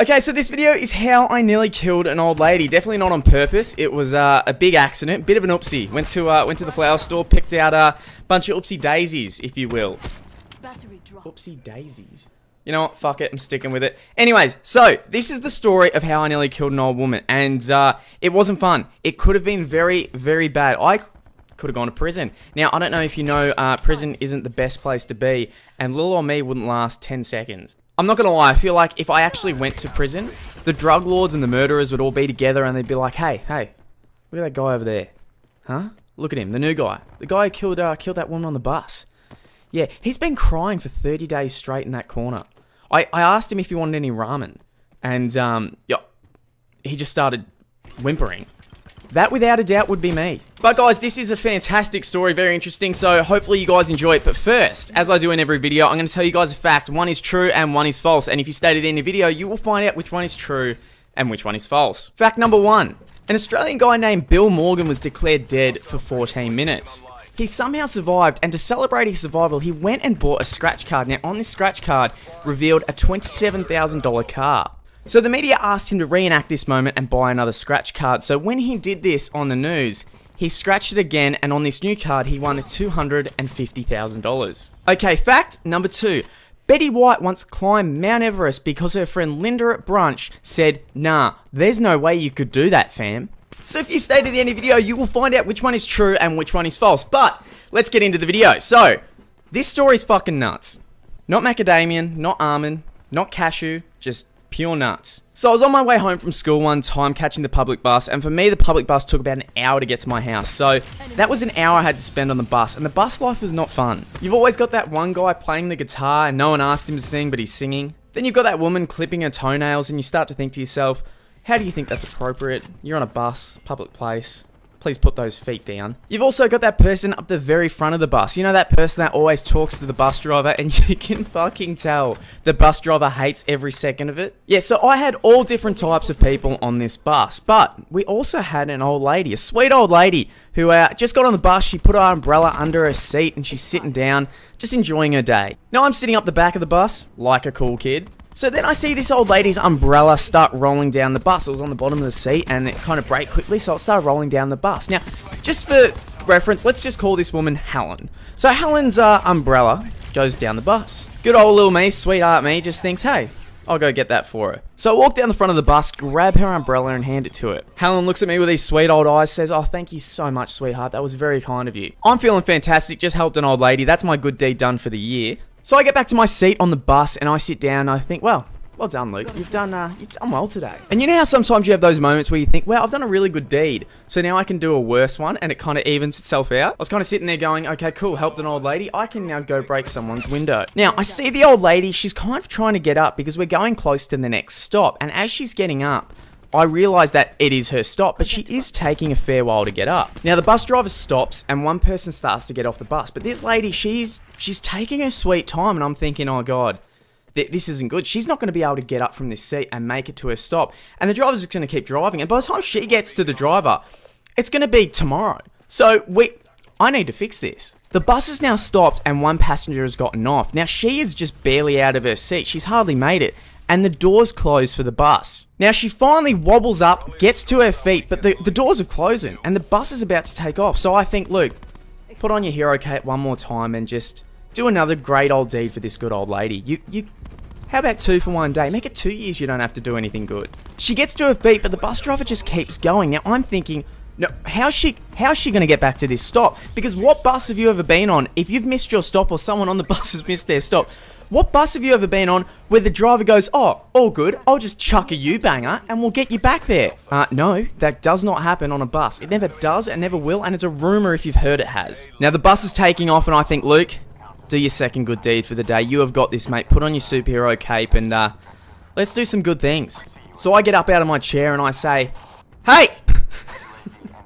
Okay, so this video is how I nearly killed an old lady. Definitely not on purpose. It was a big accident, bit of an oopsie. Went to the flower store, picked out a bunch of oopsie daisies, if you will. Oopsie daisies. You know what? Fuck it. I'm sticking with it. Anyways, so this is the story of how I nearly killed an old woman, and it wasn't fun. It could have been very, very bad. I could have gone to prison. Now, I don't know if you know, prison isn't the best place to be, and little old me wouldn't last 10 seconds. I'm not gonna lie, I feel like if I actually went to prison, the drug lords and the murderers would all be together and they'd be like, hey, look at that guy over there. Huh? Look at him, the new guy. The guy who killed that woman on the bus. Yeah, he's been crying for 30 days straight in that corner. I asked him if he wanted any ramen, and yeah, he just started whimpering. That, without a doubt, would be me. But guys, this is a fantastic story, very interesting, so hopefully you guys enjoy it. But first, as I do in every video, I'm going to tell you guys a fact. One is true and one is false. And if you stay to the end of the video, you will find out which one is true and which one is false. Fact number 1. An Australian guy named Bill Morgan was declared dead for 14 minutes. He somehow survived, and to celebrate his survival, he went and bought a scratch card. Now, on this scratch card, revealed a $27,000 car. So the media asked him to reenact this moment and buy another scratch card. So when he did this on the news, he scratched it again, and on this new card, he won $250,000. Okay, fact number 2. Betty White once climbed Mount Everest because her friend Linda at brunch said, nah, there's no way you could do that, fam. So if you stay to the end of the video, you will find out which one is true and which one is false. But let's get into the video. So, this story's fucking nuts. Not macadamia, not almond, not cashew, just pure nuts. So I was on my way home from school one time catching the public bus, and for me the public bus took about an hour to get to my house. So that was an hour I had to spend on the bus, and the bus life was not fun. You've always got that one guy playing the guitar and no one asked him to sing, but he's singing. Then you've got that woman clipping her toenails, and you start to think to yourself, how do you think that's appropriate? You're on a bus, public place. Please put those feet down. You've also got that person up the very front of the bus. You know that person that always talks to the bus driver, and you can fucking tell the bus driver hates every second of it. Yeah, so I had all different types of people on this bus, but we also had an old lady, a sweet old lady, who just got on the bus. She put her umbrella under her seat, and she's sitting down, just enjoying her day. Now I'm sitting up the back of the bus, like a cool kid. So then I see this old lady's umbrella start rolling down the bus. It was on the bottom of the seat and it kind of braked quickly, so it started rolling down the bus. Now, just for reference, let's just call this woman Helen. So Helen's umbrella goes down the bus. Good old little me, sweetheart me, just thinks, hey, I'll go get that for her. So I walk down the front of the bus, grab her umbrella and hand it to her. Helen looks at me with these sweet old eyes, says, oh, thank you so much, sweetheart. That was very kind of you. I'm feeling fantastic, just helped an old lady. That's my good deed done for the year. So I get back to my seat on the bus and I sit down and I think, well done, Luke. You've done well today. And you know how sometimes you have those moments where you think, well, I've done a really good deed, so now I can do a worse one, and it kind of evens itself out. I was kind of sitting there going, okay, cool, helped an old lady. I can now go break someone's window. Now, I see the old lady. She's kind of trying to get up because we're going close to the next stop. And as she's getting up, I realise that it is her stop, but she is taking a fair while to get up. Now, the bus driver stops and one person starts to get off the bus. But this lady, she's taking her sweet time, and I'm thinking, oh, God, this isn't good. She's not going to be able to get up from this seat and make it to her stop. And the driver's just going to keep driving. And by the time she gets to the driver, it's going to be tomorrow. So I need to fix this. The bus has now stopped and one passenger has gotten off. Now, she is just barely out of her seat. She's hardly made it. And the doors closed for the bus. Now, she finally wobbles up, gets to her feet, but the doors have closed and the bus is about to take off. So I think, Luke, put on your hero cape one more time and just do another great old deed for this good old lady. How about 2 for 1 day? Make it 2 years you don't have to do anything good. She gets to her feet, but the bus driver just keeps going. Now, I'm thinking, no, how's she going to get back to this stop? Because what bus have you ever been on? If you've missed your stop or someone on the bus has missed their stop, what bus have you ever been on where the driver goes, oh, all good, I'll just chuck a U-banger and we'll get you back there? No, that does not happen on a bus. It never does, it never will, and it's a rumor if you've heard it has. Now, the bus is taking off and I think, Luke, do your second good deed for the day. You have got this, mate. Put on your superhero cape and let's do some good things. So I get up out of my chair and I say, hey!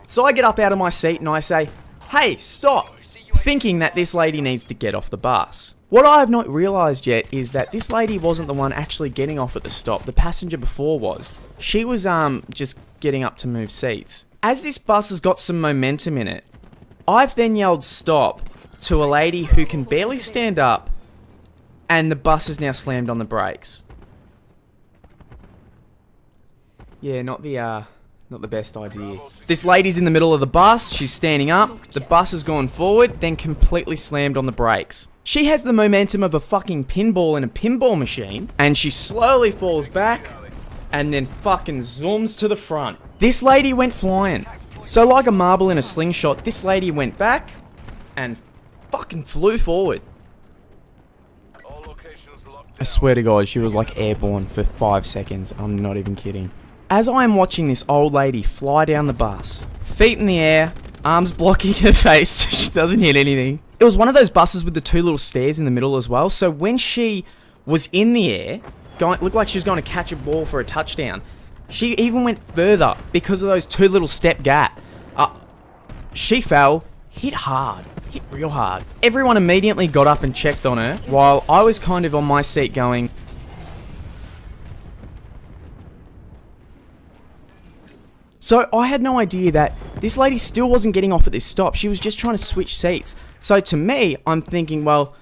So I get up out of my seat and I say, hey, stop! Thinking that this lady needs to get off the bus. What I have not realised yet is that this lady wasn't the one actually getting off at the stop. The passenger before was. She was just getting up to move seats. As this bus has got some momentum in it, I've then yelled stop to a lady who can barely stand up, and the bus is now slammed on the brakes. Yeah, not the best idea. This lady's in the middle of the bus. She's standing up. The bus has gone forward, then completely slammed on the brakes. She has the momentum of a fucking pinball in a pinball machine, and she slowly falls back, and then fucking zooms to the front. This lady went flying. So like a marble in a slingshot, this lady went back, and fucking flew forward. I swear to God, she was like airborne for 5 seconds. I'm not even kidding. As I am watching this old lady fly down the bus, feet in the air, arms blocking her face so she doesn't hit anything. It was one of those buses with the 2 little stairs in the middle as well. So when she was in the air, looked like she was going to catch a ball for a touchdown. She even went further because of those 2 little step gap. She fell, hit hard, hit real hard. Everyone immediately got up and checked on her, while I was kind of on my seat going, so I had no idea that this lady still wasn't getting off at this stop. She was just trying to switch seats. So to me, I'm thinking, well,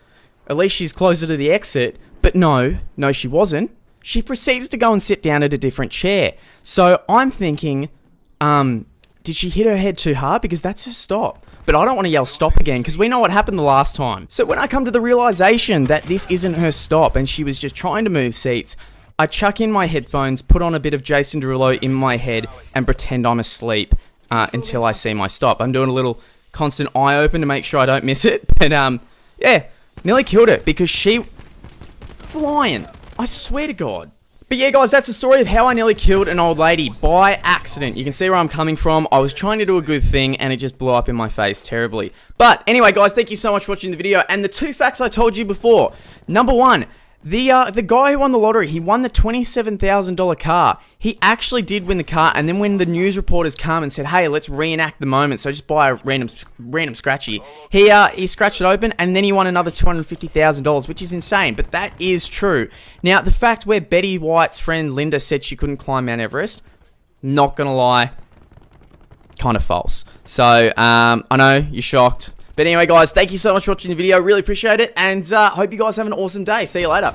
at least she's closer to the exit. But no, she wasn't. She proceeds to go and sit down at a different chair. So I'm thinking, did she hit her head too hard? Because that's her stop. But I don't want to yell stop again, because we know what happened the last time. So when I come to the realization that this isn't her stop and she was just trying to move seats, I chuck in my headphones, put on a bit of Jason Derulo in my head, and pretend I'm asleep until I see my stop. I'm doing a little constant eye open to make sure I don't miss it. But yeah, nearly killed it because she flying. I swear to God. But yeah, guys, that's the story of how I nearly killed an old lady by accident. You can see where I'm coming from. I was trying to do a good thing, and it just blew up in my face terribly. But anyway, guys, thank you so much for watching the video. And the 2 facts I told you before. Number 1. The guy who won the lottery, he won the $27,000 car. He actually did win the car, and then when the news reporters come and said, hey, let's reenact the moment, so just buy a random scratchy, he scratched it open, and then he won another $250,000, which is insane, but that is true. Now, the fact where Betty White's friend Linda said she couldn't climb Mount Everest, not gonna lie, kind of false. So, I know, you're shocked. But anyway, guys, thank you so much for watching the video. Really appreciate it. And hope you guys have an awesome day. See you later.